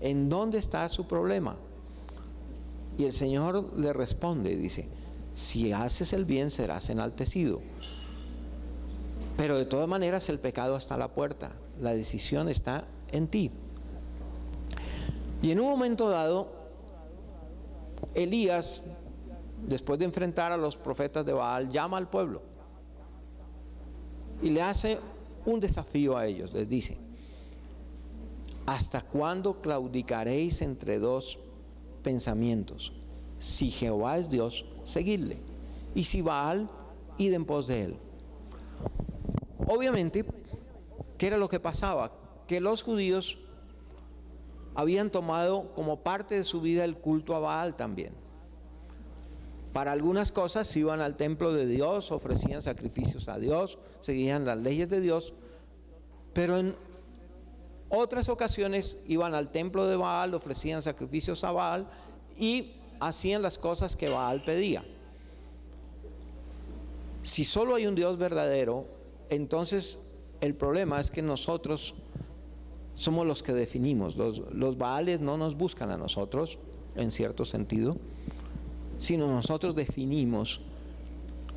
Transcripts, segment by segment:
¿En dónde está su problema? Y el Señor le responde y dice: si haces el bien serás enaltecido, pero de todas maneras el pecado está a la puerta, la decisión está en ti. Y en un momento dado, Elías, después de enfrentar a los profetas de Baal, llama al pueblo y le hace un desafío a ellos. Les dice: ¿hasta cuándo claudicaréis entre dos pensamientos? Si Jehová es Dios, seguidle, y si Baal, id en pos de él. Obviamente, ¿qué era lo que pasaba? Que los judíos habían tomado como parte de su vida el culto a Baal también. Para algunas cosas iban al templo de Dios, ofrecían sacrificios a Dios, seguían las leyes de Dios, pero en otras ocasiones iban al templo de Baal, ofrecían sacrificios a Baal y hacían las cosas que Baal pedía. Si solo hay un Dios verdadero, entonces el problema es que nosotros somos los que definimos. Los Baales no nos buscan a nosotros, en cierto sentido, sino nosotros definimos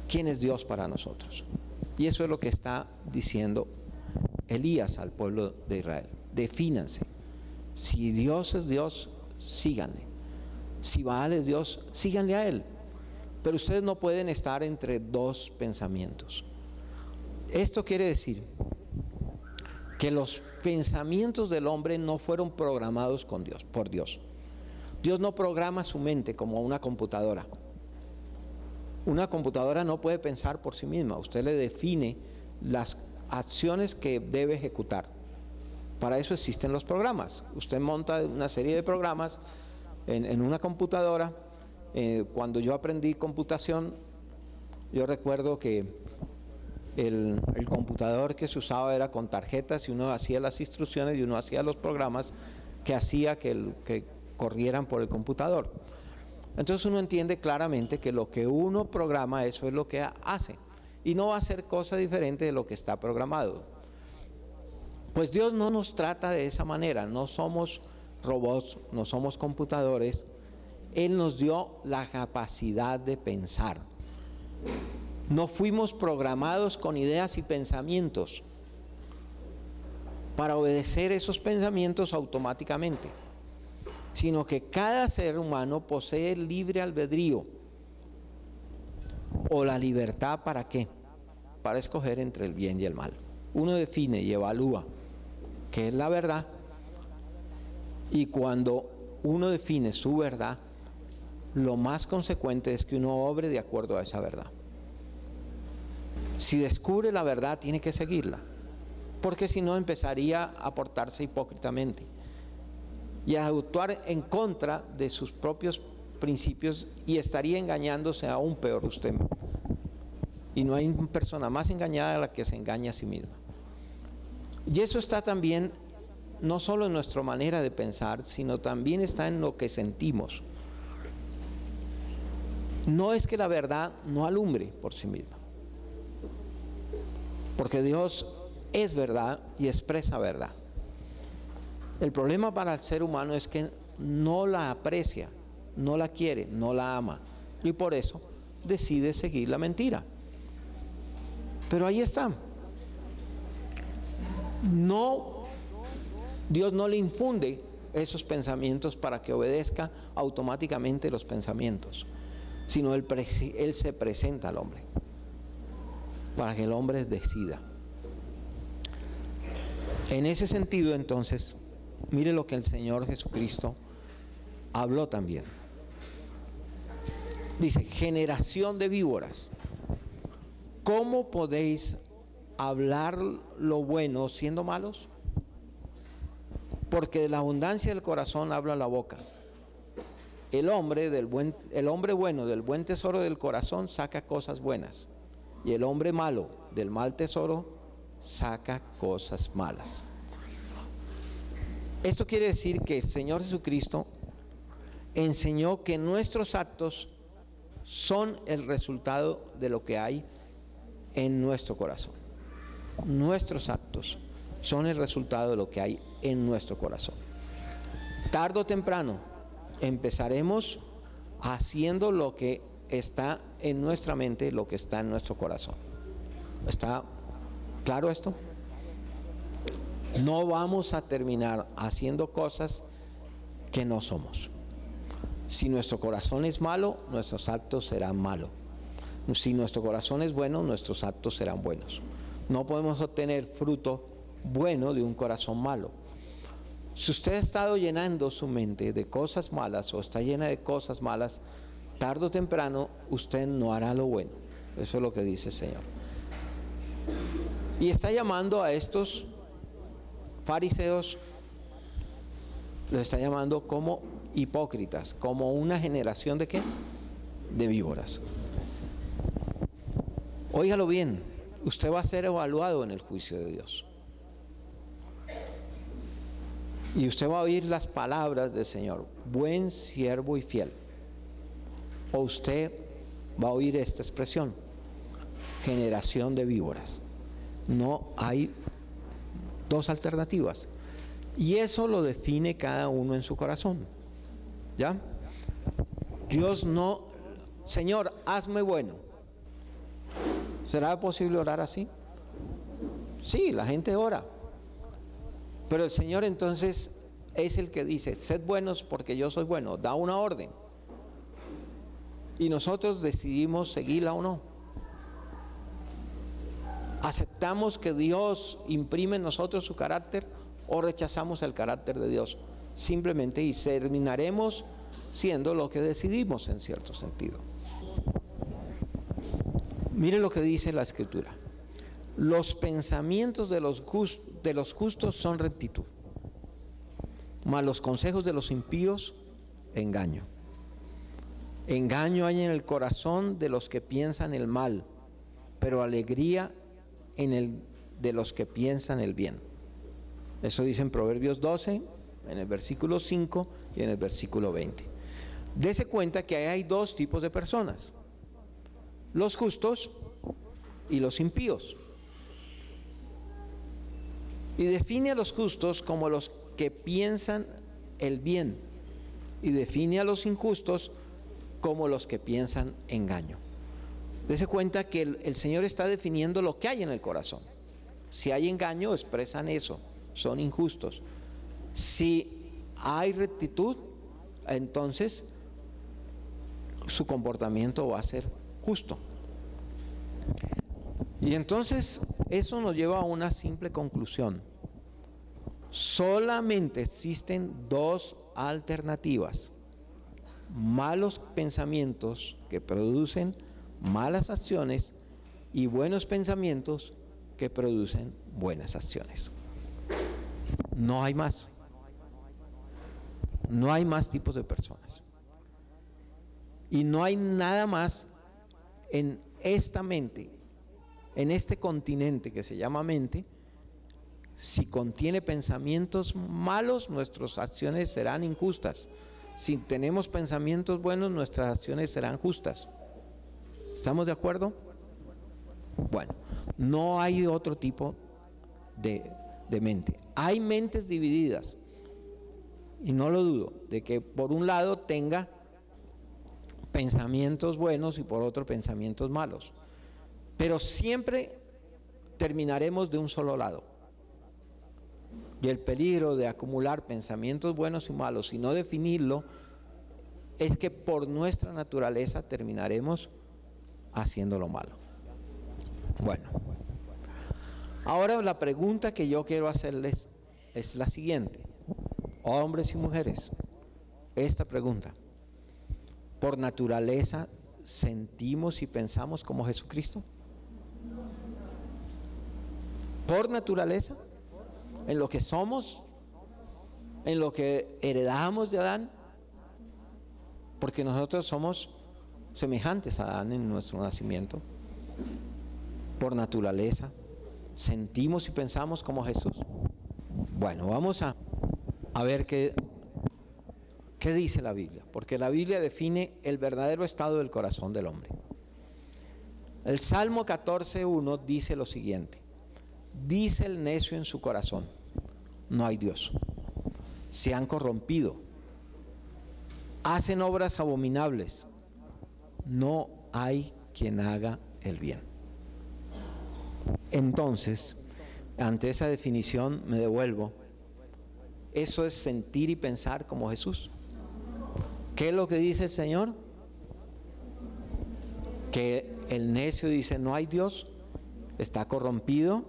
quién es Dios para nosotros. Y eso es lo que está diciendo Elías al pueblo de Israel. Defínanse. Si Dios es Dios, síganle. Si Baal es Dios, síganle a él. Pero ustedes no pueden estar entre dos pensamientos. Esto quiere decir que los pensamientos del hombre no fueron programados por Dios. Dios no programa su mente como una computadora. Una computadora no puede pensar por sí misma. Usted le define las acciones que debe ejecutar. Para eso existen los programas. Usted monta una serie de programas en una computadora. Cuando yo aprendí computación, yo recuerdo que el computador que se usaba era con tarjetas y uno hacía las instrucciones y uno hacía los programas que hacía que corrieran por el computador. Entonces uno entiende claramente que lo que uno programa, eso es lo que hace, y no va a hacer cosa diferente de lo que está programado. Pues Dios no nos trata de esa manera. No somos robots, no somos computadores. Él nos dio la capacidad de pensar. No fuimos programados con ideas y pensamientos para obedecer esos pensamientos automáticamente, sino que cada ser humano posee libre albedrío, o la libertad. ¿Para qué? Para escoger entre el bien y el mal. Uno define y evalúa qué es la verdad, y cuando uno define su verdad, lo más consecuente es que uno obre de acuerdo a esa verdad. Si descubre la verdad, tiene que seguirla, porque si no empezaría a portarse hipócritamente y a actuar en contra de sus propios principios, y estaría engañándose aún peor usted. Y no hay persona más engañada a la que se engaña a sí misma. Y eso está también no solo en nuestra manera de pensar, sino también está en lo que sentimos. No es que la verdad no alumbre por sí misma, porque Dios es verdad y expresa verdad. El problema para el ser humano es que no la aprecia, no la quiere, no la ama, y por eso decide seguir la mentira. Pero ahí está. Dios no le infunde esos pensamientos para que obedezca automáticamente los pensamientos, sino Él se presenta al hombre para que el hombre decida. En ese sentido, entonces, mire lo que el Señor Jesucristo habló también. Dice: generación de víboras, ¿cómo podéis hablar lo bueno siendo malos? Porque de la abundancia del corazón habla la boca. El hombre bueno del buen tesoro del corazón saca cosas buenas, y el hombre malo del mal tesoro saca cosas malas. Esto quiere decir que el Señor Jesucristo enseñó que nuestros actos son el resultado de lo que hay en nuestro corazón. Nuestros actos son el resultado de lo que hay en nuestro corazón. Tarde o temprano empezaremos haciendo lo que está en nuestra mente, lo que está en nuestro corazón. ¿Está claro esto? No vamos a terminar haciendo cosas que no somos. Si nuestro corazón es malo, nuestros actos serán malos. Si nuestro corazón es bueno, nuestros actos serán buenos. No podemos obtener fruto bueno de un corazón malo. Si usted ha estado llenando su mente de cosas malas o está llena de cosas malas, tarde o temprano usted no hará lo bueno. Eso es lo que dice el Señor. Y está llamando a estos fariseos, los está llamando como hipócritas, como una generación de ¿qué? De víboras. Óigalo bien, usted va a ser evaluado en el juicio de Dios. Y usted va a oír las palabras del Señor, buen siervo y fiel. O usted va a oír esta expresión, generación de víboras. No hay dos alternativas. Y eso lo define cada uno en su corazón. ¿Ya? Dios no, Señor, hazme bueno. ¿Será posible orar así? Sí, la gente ora. Pero el Señor entonces es el que dice, sed buenos porque yo soy bueno, da una orden. Y nosotros decidimos seguirla o no. ¿Aceptamos que Dios imprime en nosotros su carácter o rechazamos el carácter de Dios? Simplemente y terminaremos siendo lo que decidimos en cierto sentido. Mire lo que dice la Escritura. Los pensamientos de los justos son rectitud, mas los consejos de los impíos, engaño. Engaño hay en el corazón de los que piensan el mal, pero alegría en el de los que piensan el bien. Eso dice en Proverbios 12, en el versículo 5 y en el versículo 20. Dese cuenta que hay dos tipos de personas: los justos y los impíos. Y define a los justos como los que piensan el bien, y define a los injustos como los que piensan engaño. Dese cuenta que el Señor está definiendo lo que hay en el corazón. Si hay engaño, expresan eso, son injustos. Si hay rectitud, entonces su comportamiento va a ser justo. Y entonces eso nos lleva a una simple conclusión. Solamente existen dos alternativas: malos pensamientos que producen malas acciones y buenos pensamientos que producen buenas acciones. No hay más. No hay más tipos de personas. Y no hay nada más en esta mente, en este continente que se llama mente. Si contiene pensamientos malos, nuestras acciones serán injustas. Si tenemos pensamientos buenos, nuestras acciones serán justas. ¿Estamos de acuerdo? Bueno, no hay otro tipo de mente. Hay mentes divididas, y no lo dudo, de que por un lado tenga pensamientos buenos y por otro pensamientos malos. Pero siempre terminaremos de un solo lado. Y el peligro de acumular pensamientos buenos y malos y no definirlo es que por nuestra naturaleza terminaremos haciendo lo malo. Bueno, ahora la pregunta que yo quiero hacerles es la siguiente. Hombres y mujeres, esta pregunta: ¿por naturaleza sentimos y pensamos como Jesucristo? ¿Por naturaleza? ¿En lo que somos? ¿En lo que heredamos de Adán? Porque nosotros somos semejantes a Adán en nuestro nacimiento. Por naturaleza, ¿sentimos y pensamos como Jesús? Bueno, vamos a ver qué dice la Biblia, porque la Biblia define el verdadero estado del corazón del hombre. El Salmo 14:1 dice lo siguiente: dice el necio en su corazón, no hay Dios. se han corrompido, hacen obras abominables, no hay quien haga el bien. Entonces, ante esa definición me devuelvo. Eso es sentir y pensar como Jesús. ¿Qué es lo que dice el Señor? Que el necio dice no hay Dios, está corrompido,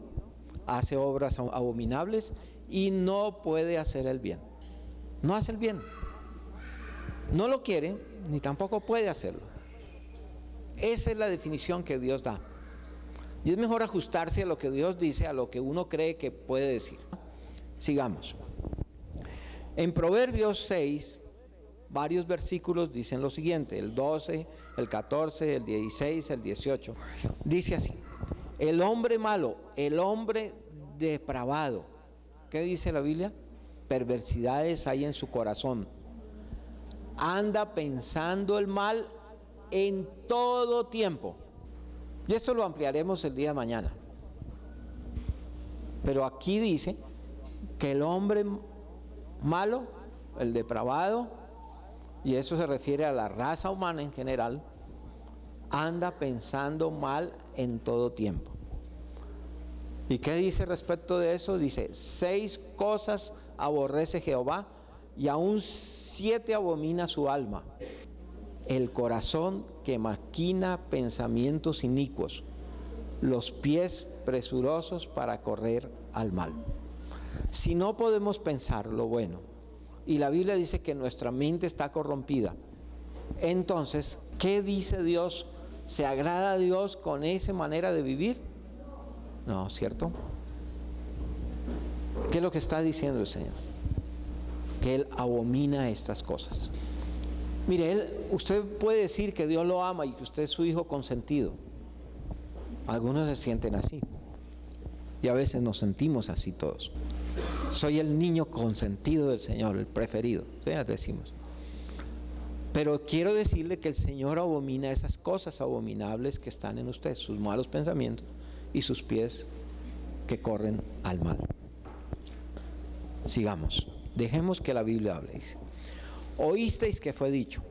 hace obras abominables y no puede hacer el bien. No hace el bien. No lo quiere ni tampoco puede hacerlo. Esa es la definición que Dios da. Y es mejor ajustarse a lo que Dios dice, a lo que uno cree que puede decir. Sigamos. En Proverbios 6, varios versículos dicen lo siguiente, el 12, el 14, el 16, el 18. Dice así: el hombre malo, el hombre depravado. ¿Qué dice la Biblia? Perversidades hay en su corazón. Anda pensando el mal en todo tiempo. Y esto lo ampliaremos el día de mañana. Pero aquí dice que el hombre malo, el depravado, y eso se refiere a la raza humana en general, anda pensando mal en todo tiempo. ¿Y qué dice respecto de eso? Dice, 6 cosas aborrece Jehová y aún 7 abomina su alma. El corazón que maquina pensamientos inicuos, los pies presurosos para correr al mal. Si no podemos pensar lo bueno, y la Biblia dice que nuestra mente está corrompida, entonces, ¿qué dice Dios? ¿Se agrada a Dios con esa manera de vivir? No, ¿cierto? ¿Qué es lo que está diciendo el Señor? Que Él abomina estas cosas. Mire, usted puede decir que Dios lo ama y que usted es su hijo consentido. Algunos se sienten así. Y a veces nos sentimos así todos. Soy el niño consentido del Señor, el preferido. ¿Sí? Decimos. Pero quiero decirle que el Señor abomina esas cosas abominables que están en usted, sus malos pensamientos y sus pies que corren al mal. Sigamos. Dejemos que la Biblia hable. Dice: oísteis que fue dicho,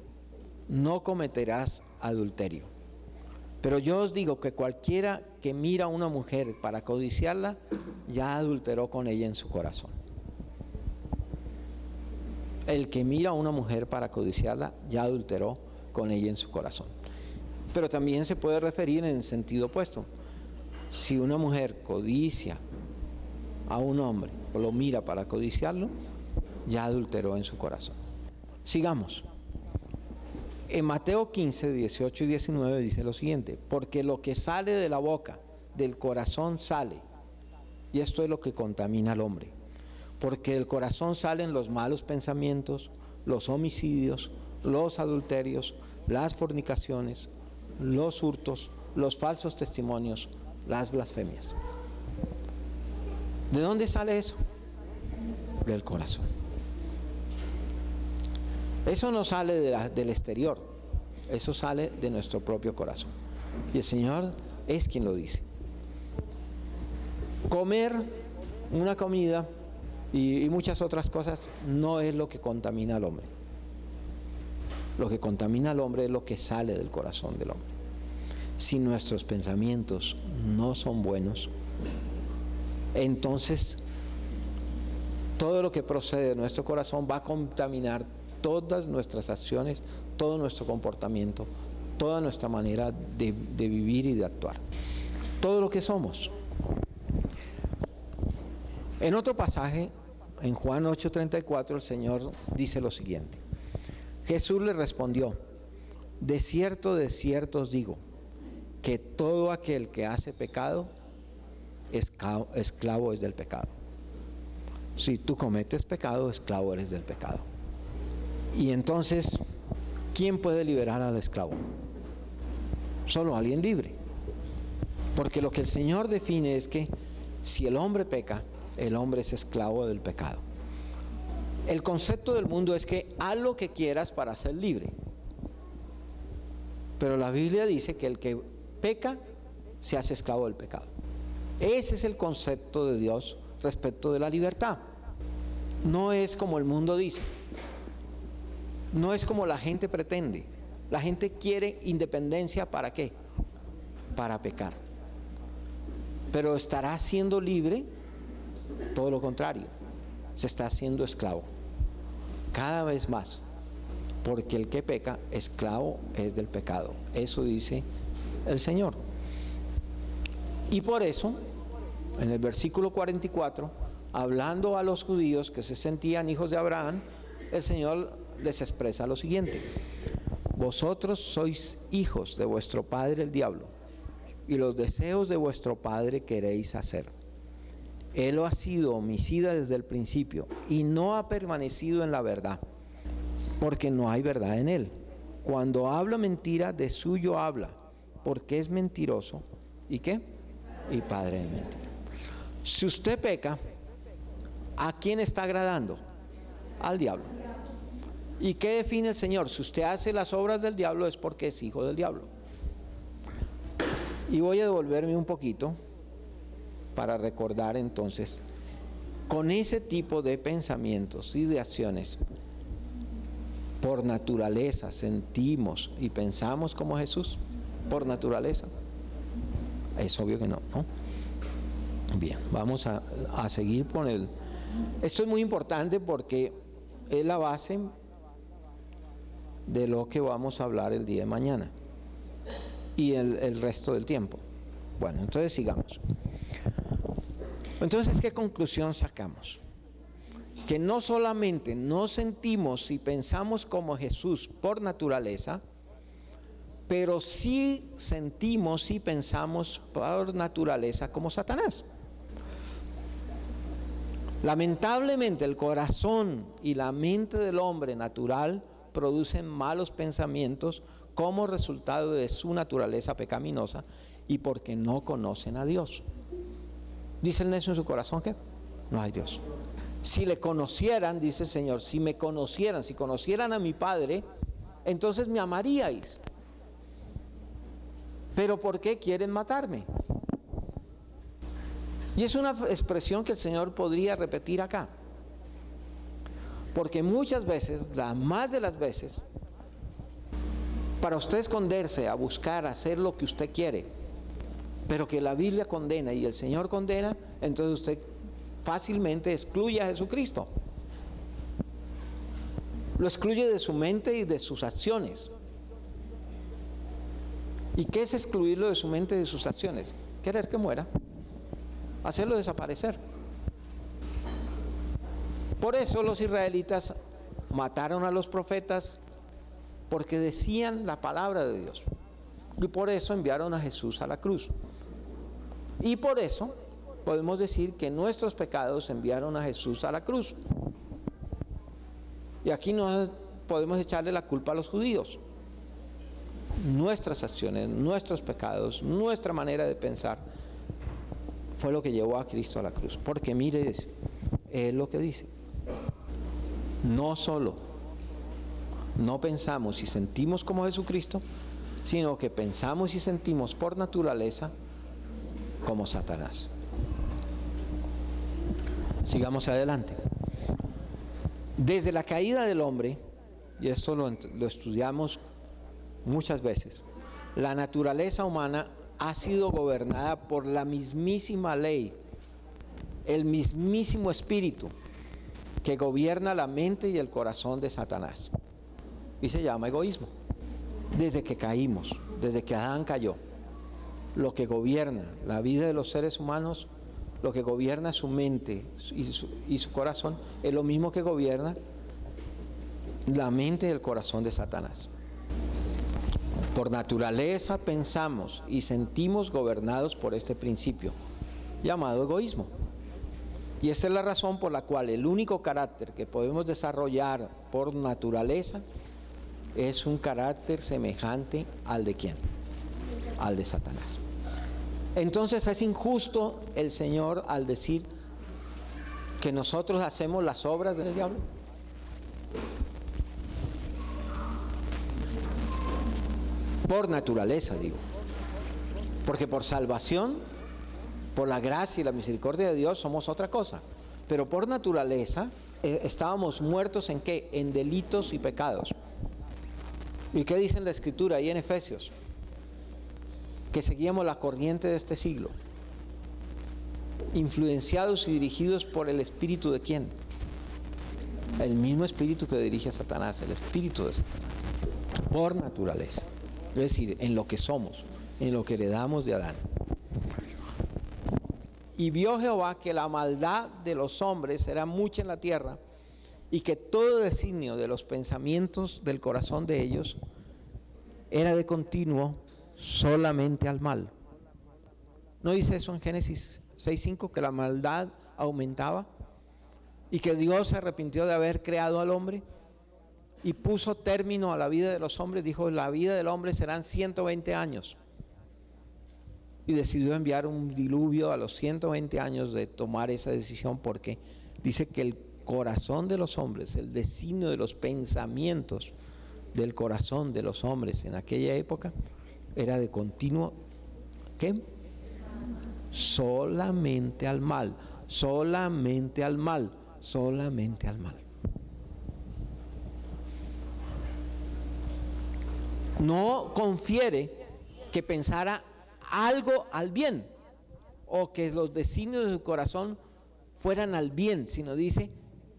no cometerás adulterio. Pero yo os digo que cualquiera que mira a una mujer para codiciarla, ya adulteró con ella en su corazón. El que mira a una mujer para codiciarla, ya adulteró con ella en su corazón. Pero también se puede referir en el sentido opuesto. Si una mujer codicia a un hombre o lo mira para codiciarlo, ya adulteró en su corazón. Sigamos. En Mateo 15, 18 y 19 dice lo siguiente: porque lo que sale de la boca, del corazón sale, y esto es lo que contamina al hombre. Porque del corazón salen los malos pensamientos, los homicidios, los adulterios, las fornicaciones, los hurtos, los falsos testimonios, las blasfemias. ¿De dónde sale eso? Del corazón. Eso no sale del exterior, eso sale de nuestro propio corazón. Y el Señor es quien lo dice. Comer una comida y muchas otras cosas no es lo que contamina al hombre. Lo que contamina al hombre es lo que sale del corazón del hombre. Si nuestros pensamientos no son buenos, entonces todo lo que procede de nuestro corazón va a contaminar todas nuestras acciones, todo nuestro comportamiento, toda nuestra manera de vivir y de actuar. Todo lo que somos. En otro pasaje, en Juan 8:34, el Señor dice lo siguiente: Jesús le respondió: de cierto os digo, que todo aquel que hace pecado, esclavo es del pecado. Si tú cometes pecado, esclavo eres del pecado. Y entonces, ¿quién puede liberar al esclavo? Solo alguien libre. Porque lo que el Señor define es que si el hombre peca, el hombre es esclavo del pecado. El concepto del mundo es que haz lo que quieras para ser libre. Pero la Biblia dice que el que peca se hace esclavo del pecado. Ese es el concepto de Dios respecto de la libertad. no es como el mundo dice, no es como la gente pretende. La gente quiere independencia, ¿para qué? Para pecar. Pero ¿estará siendo libre? Todo lo contrario, se está haciendo esclavo cada vez más, porque el que peca, esclavo es del pecado. Eso dice el Señor. Y por eso, en el versículo 44, hablando a los judíos que se sentían hijos de Abraham, el Señor les expresa lo siguiente: vosotros sois hijos de vuestro padre el diablo, y los deseos de vuestro padre queréis hacer. Él ha sido homicida desde el principio y no ha permanecido en la verdad, porque no hay verdad en él. Cuando habla mentira, de suyo habla, porque es mentiroso. ¿Y qué? Y padre de mentira. Si usted peca, ¿a quién está agradando? Al diablo. ¿Y qué define el Señor? Si usted hace las obras del diablo, es porque es hijo del diablo. Y voy a devolverme un poquito para recordar entonces, con ese tipo de pensamientos y de acciones, por naturaleza sentimos y pensamos como Jesús, por naturaleza. Es obvio que no, ¿no? Bien, vamos a seguir con el... Esto es muy importante porque es la base de lo que vamos a hablar el día de mañana y el resto del tiempo. Bueno, entonces sigamos. Entonces, ¿qué conclusión sacamos? Que no solamente no sentimos y pensamos como Jesús por naturaleza, pero sí sentimos y pensamos por naturaleza como Satanás. Lamentablemente, el corazón y la mente del hombre natural producen malos pensamientos como resultado de su naturaleza pecaminosa y porque no conocen a Dios. Dice el necio en su corazón que no hay Dios. Si le conocieran, dice el Señor, si me conocieran, si conocieran a mi Padre, entonces me amaríais. Pero ¿por qué quieren matarme? Y es una expresión que el Señor podría repetir acá. Porque muchas veces, las más de las veces, para usted esconderse, a buscar, a hacer lo que usted quiere, pero que la Biblia condena y el Señor condena, entonces usted fácilmente excluye a Jesucristo. Lo excluye de su mente y de sus acciones. ¿Y qué es excluirlo de su mente y de sus acciones? Querer que muera, hacerlo desaparecer. Por eso los israelitas mataron a los profetas, porque decían la palabra de Dios. Y por eso enviaron a Jesús a la cruz. Y por eso podemos decir que nuestros pecados enviaron a Jesús a la cruz. Y aquí no podemos echarle la culpa a los judíos. Nuestras acciones, nuestros pecados, nuestra manera de pensar fue lo que llevó a Cristo a la cruz. Porque mire, es lo que dice. No solo no pensamos y sentimos como Jesucristo, sino que pensamos y sentimos por naturaleza como Satanás. Sigamos adelante. Desde la caída del hombre, y esto lo estudiamos muchas veces, la naturaleza humana ha sido gobernada por la mismísima ley, el mismísimo espíritu que gobierna la mente y el corazón de Satanás. Y se llama egoísmo. Desde que caímos, desde que Adán cayó, lo que gobierna la vida de los seres humanos, lo que gobierna su mente y su corazón, es lo mismo que gobierna la mente y el corazón de Satanás. Por naturaleza pensamos y sentimos gobernados por este principio, llamado egoísmo. Y esta es la razón por la cual el único carácter que podemos desarrollar por naturaleza es un carácter semejante al de ¿quién? Al de Satanás. Entonces es injusto el Señor al decir que nosotros hacemos las obras del diablo. Por naturaleza, digo. Porque por salvación, por la gracia y la misericordia de Dios somos otra cosa. Pero por naturaleza estábamos muertos ¿en qué? En delitos y pecados. ¿Y qué dice en la Escritura ahí en Efesios? Que seguíamos la corriente de este siglo, influenciados y dirigidos por el espíritu ¿de quién? El mismo espíritu que dirige a Satanás, el espíritu de Satanás, por naturaleza. Es decir, en lo que somos, en lo que heredamos de Adán. Y vio Jehová que la maldad de los hombres era mucha en la tierra, y que todo designio de los pensamientos del corazón de ellos era de continuo solamente al mal. ¿No dice eso en Génesis 6:5, que la maldad aumentaba y que Dios se arrepintió de haber creado al hombre y puso término a la vida de los hombres? Dijo, la vida del hombre serán 120 años. Y decidió enviar un diluvio a los 120 años de tomar esa decisión, porque dice que el corazón de los hombres, el designio de los pensamientos del corazón de los hombres en aquella época era de continuo, ¿qué? Solamente al mal, solamente al mal, solamente al mal. No confiere que pensara algo al bien, o que los designios de su corazón fueran al bien, sino dice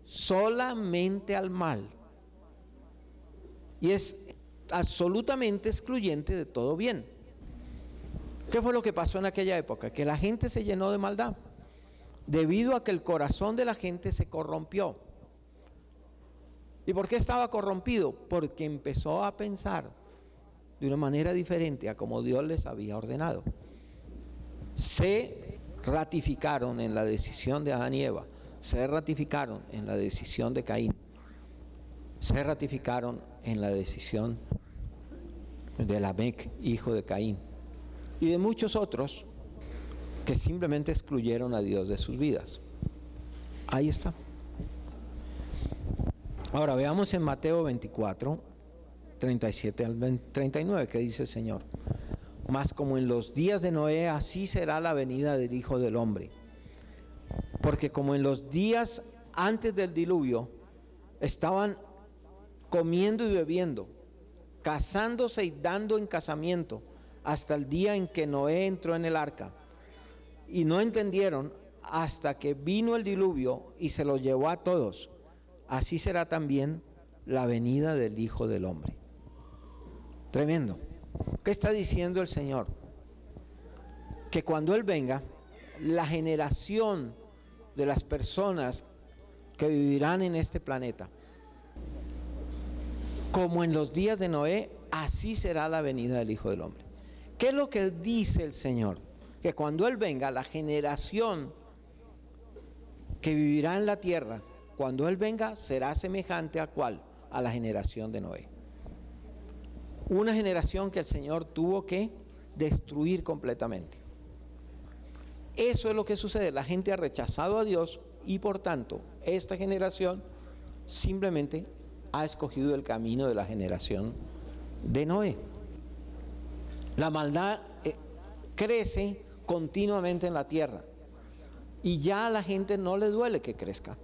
solamente al mal. Y es absolutamente excluyente de todo bien. ¿Qué fue lo que pasó en aquella época? Que la gente se llenó de maldad, debido a que el corazón de la gente se corrompió. ¿Y por qué estaba corrompido? Porque empezó a pensar de una manera diferente a como Dios les había ordenado. Se ratificaron en la decisión de Adán y Eva, se ratificaron en la decisión de Caín, se ratificaron en la decisión de Lamec, hijo de Caín, y de muchos otros que simplemente excluyeron a Dios de sus vidas. Ahí está. Ahora veamos en Mateo 24, 37 al 39, que dice el Señor: mas como en los días de Noé, así será la venida del Hijo del Hombre. Porque como en los días antes del diluvio, estaban comiendo y bebiendo, casándose y dando en casamiento, hasta el día en que Noé entró en el arca, y no entendieron hasta que vino el diluvio y se los llevó a todos, así será también la venida del Hijo del Hombre. Tremendo. ¿Qué está diciendo el Señor? Que cuando Él venga, la generación de las personas que vivirán en este planeta, como en los días de Noé, así será la venida del Hijo del Hombre. ¿Qué es lo que dice el Señor? Que cuando Él venga, la generación que vivirá en la tierra, cuando Él venga, será semejante a ¿cuál? A la generación de Noé. Una generación que el Señor tuvo que destruir completamente. Eso es lo que sucede. La gente ha rechazado a Dios y por tanto esta generación simplemente ha escogido el camino de la generación de Noé. La maldad crece continuamente en la tierra y ya a la gente no le duele que crezca.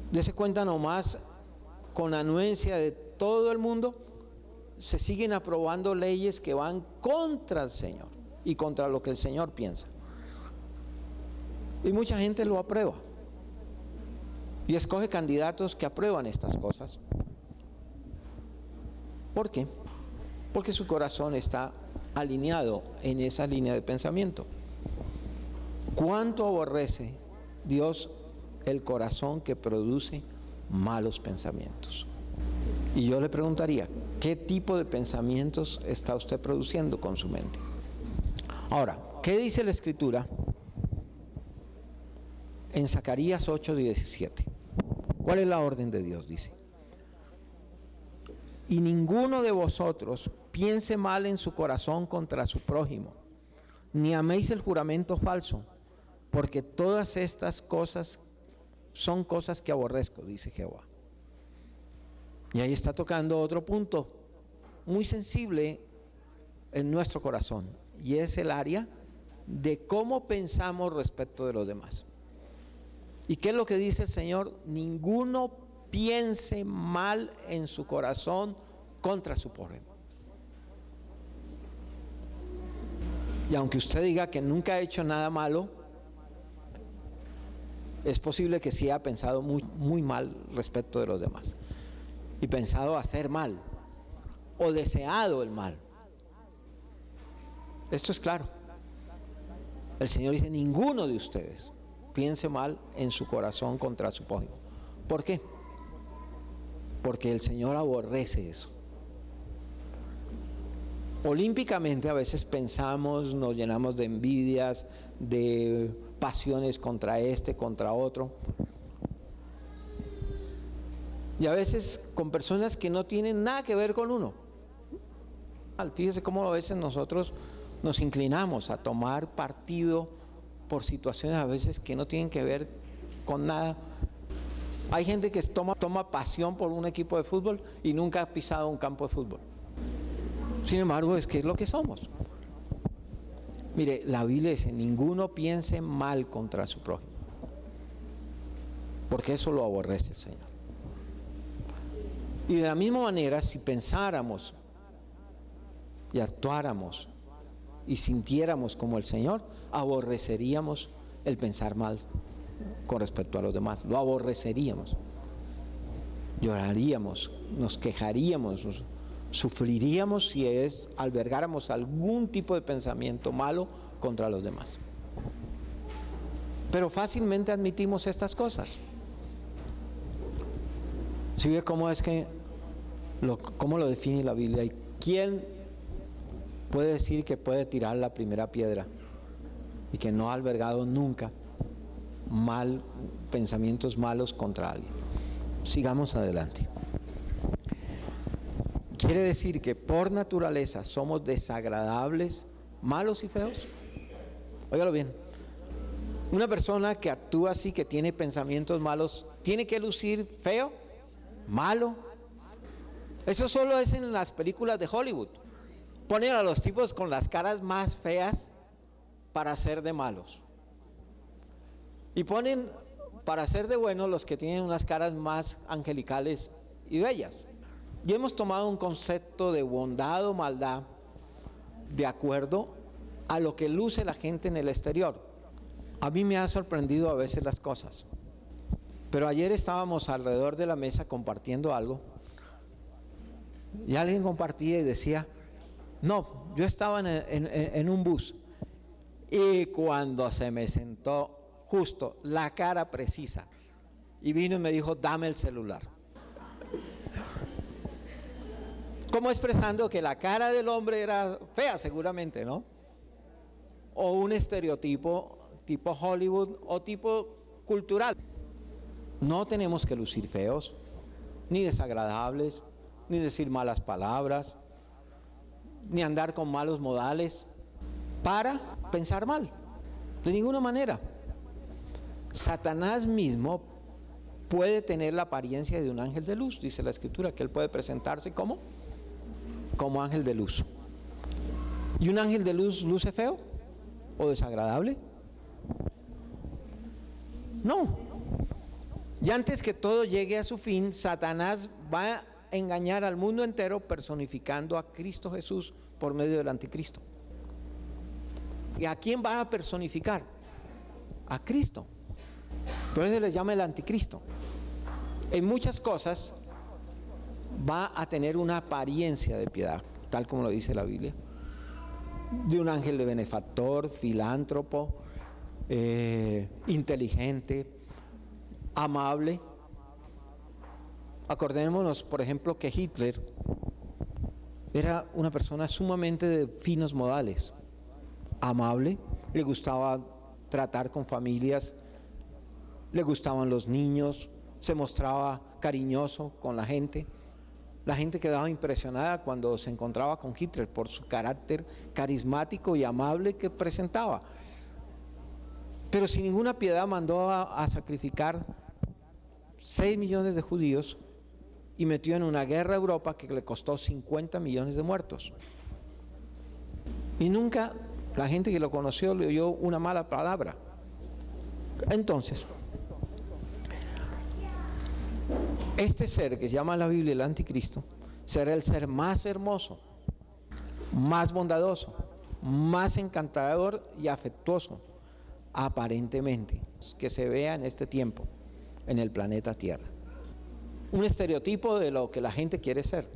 Dese cuenta nomás, con anuencia de todo el mundo, se siguen aprobando leyes que van contra el Señor y contra lo que el Señor piensa. Y mucha gente lo aprueba y escoge candidatos que aprueban estas cosas. ¿Por qué? Porque su corazón está alineado en esa línea de pensamiento. ¿Cuánto aborrece Dios el corazón que produce malos pensamientos? Y yo le preguntaría, ¿qué tipo de pensamientos está usted produciendo con su mente? Ahora, ¿qué dice la Escritura en Zacarías 8:17? ¿Cuál es la orden de Dios? Dice: y ninguno de vosotros piense mal en su corazón contra su prójimo, ni améis el juramento falso, porque todas estas cosas son cosas que aborrezco, dice Jehová. Y ahí está tocando otro punto muy sensible en nuestro corazón, y es el área de cómo pensamos respecto de los demás. ¿Y qué es lo que dice el Señor? Ninguno piense mal en su corazón contra su prójimo. Y aunque usted diga que nunca ha hecho nada malo, es posible que sí haya pensado muy mal respecto de los demás. Y pensado hacer mal. O deseado el mal. Esto es claro. El Señor dice, ninguno de ustedes piense mal en su corazón contra su prójimo. ¿Por qué? Porque el Señor aborrece eso. Olímpicamente a veces pensamos, nos llenamos de envidias, de pasiones contra este, contra otro. Y a veces con personas que no tienen nada que ver con uno. Fíjese cómo a veces nosotros nos inclinamos a tomar partido por situaciones a veces que no tienen que ver con nada. Hay gente que toma pasión por un equipo de fútbol y nunca ha pisado un campo de fútbol. Sin embargo, es que es lo que somos. Mire, la Biblia dice, ninguno piense mal contra su prójimo, porque eso lo aborrece el Señor. Y de la misma manera, si pensáramos y actuáramos y sintiéramos como el Señor, aborreceríamos el pensar mal con respecto a los demás. Lo aborreceríamos. Lloraríamos, nos quejaríamos, sufriríamos si albergáramos algún tipo de pensamiento malo contra los demás. Pero fácilmente admitimos estas cosas. ¿Sí ve cómo es que cómo lo define la Biblia? ¿Y quién puede decir que puede tirar la primera piedra y que no ha albergado nunca pensamientos malos contra alguien? Sigamos adelante. ¿Quiere decir que por naturaleza somos desagradables, malos y feos? Óigalo bien. Una persona que actúa así, que tiene pensamientos malos, ¿tiene que lucir feo? ¿Malo? Eso solo es en las películas de Hollywood. Ponen a los tipos con las caras más feas para ser de malos. Y ponen para ser de buenos los que tienen unas caras más angelicales y bellas. Y hemos tomado un concepto de bondad o maldad de acuerdo a lo que luce la gente en el exterior. A mí me ha sorprendido a veces las cosas. Pero ayer estábamos alrededor de la mesa compartiendo algo y alguien compartía y decía, no, yo estaba en un bus y cuando se me sentó justo la cara precisa y vino y me dijo, dame el celular. Como expresando que la cara del hombre era fea seguramente, ¿no? O un estereotipo tipo Hollywood o tipo cultural. No tenemos que lucir feos, ni desagradables, ni decir malas palabras, ni andar con malos modales para pensar mal, de ninguna manera. Satanás mismo puede tener la apariencia de un ángel de luz, dice la Escritura, que él puede presentarse como ángel de luz. ¿Y un ángel de luz luce feo o desagradable? No. Y antes que todo llegue a su fin, Satanás va a engañar al mundo entero personificando a Cristo Jesús por medio del anticristo. ¿Y a quién va a personificar? A Cristo. Por eso se le llama el anticristo. En muchas cosas va a tener una apariencia de piedad, tal como lo dice la Biblia, de un ángel de benefactor, filántropo, inteligente, amable. Acordémonos, por ejemplo, que Hitler era una persona sumamente de finos modales, amable, le gustaba tratar con familias, le gustaban los niños, se mostraba cariñoso con la gente. La gente quedaba impresionada cuando se encontraba con Hitler por su carácter carismático y amable que presentaba. Pero sin ninguna piedad mandó a sacrificar 6 millones de judíos y metió en una guerra a Europa que le costó 50 millones de muertos. Y nunca la gente que lo conoció le oyó una mala palabra. Entonces, Este ser que se llama la Biblia el anticristo será el ser más hermoso, más bondadoso, más encantador y afectuoso, aparentemente, que se vea en este tiempo en el planeta Tierra. Un estereotipo de lo que la gente quiere ser.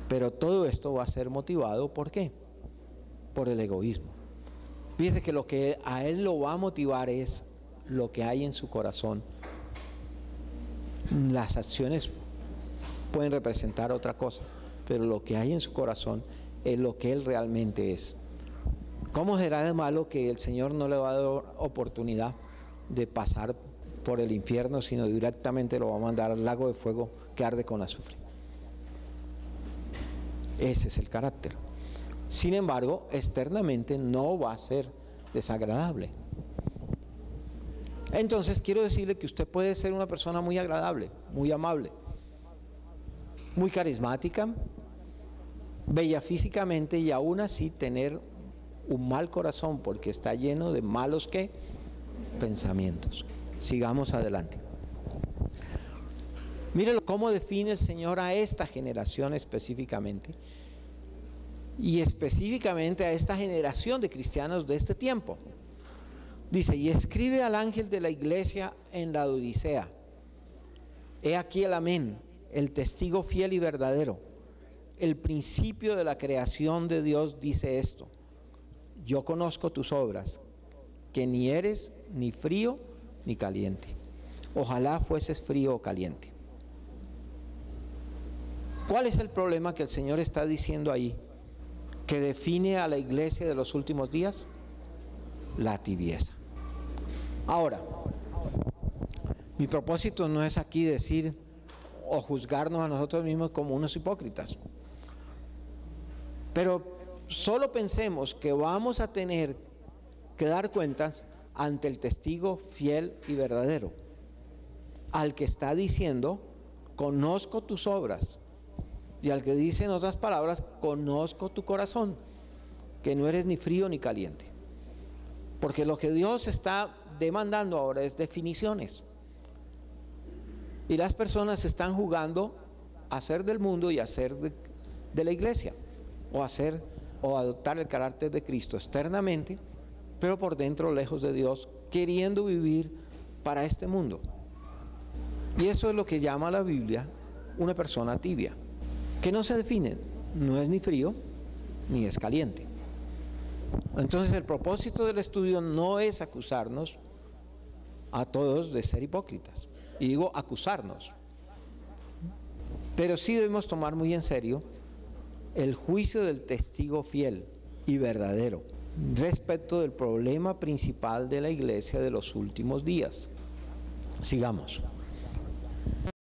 Pero todo esto va a ser motivado, ¿por qué? Por el egoísmo. Fíjese que lo que a él lo va a motivar es lo que hay en su corazón. Las acciones pueden representar otra cosa, pero lo que hay en su corazón es lo que él realmente es. ¿Cómo será de malo que el Señor no le va a dar oportunidad de pasar por el infierno, sino directamente lo va a mandar al lago de fuego que arde con azufre? Ese es el carácter. Sin embargo, externamente no va a ser desagradable. Entonces quiero decirle que usted puede ser una persona muy agradable, muy amable, muy carismática, bella físicamente, y aún así tener un mal corazón porque está lleno de malos ¿qué? Pensamientos. Sigamos adelante. Miren cómo define el Señor a esta generación específicamente, y específicamente a esta generación de cristianos de este tiempo. Dice: y escribe al ángel de la iglesia en la Odisea: he aquí el amén, el testigo fiel y verdadero, el principio de la creación de Dios, dice esto: yo conozco tus obras, que ni eres ni frío ni caliente. Ojalá fueses frío o caliente. ¿Cuál es el problema que el Señor está diciendo ahí, que define a la iglesia de los últimos días? La tibieza. Ahora, mi propósito no es aquí decir o juzgarnos a nosotros mismos como unos hipócritas, pero solo pensemos que vamos a tener que dar cuentas ante el testigo fiel y verdadero, al que está diciendo: conozco tus obras, y al que dice en otras palabras: conozco tu corazón, que no eres ni frío ni caliente. Porque lo que Dios está demandando ahora es definiciones, y las personas están jugando a ser del mundo y a ser de la iglesia, o adoptar el carácter de Cristo externamente, pero por dentro lejos de Dios, queriendo vivir para este mundo. Y eso es lo que llama la Biblia una persona tibia, que no se define, no es ni frío ni es caliente. Entonces el propósito del estudio no es acusarnos a todos de ser hipócritas, y digo acusarnos, pero sí debemos tomar muy en serio el juicio del testigo fiel y verdadero respecto del problema principal de la iglesia de los últimos días. Sigamos.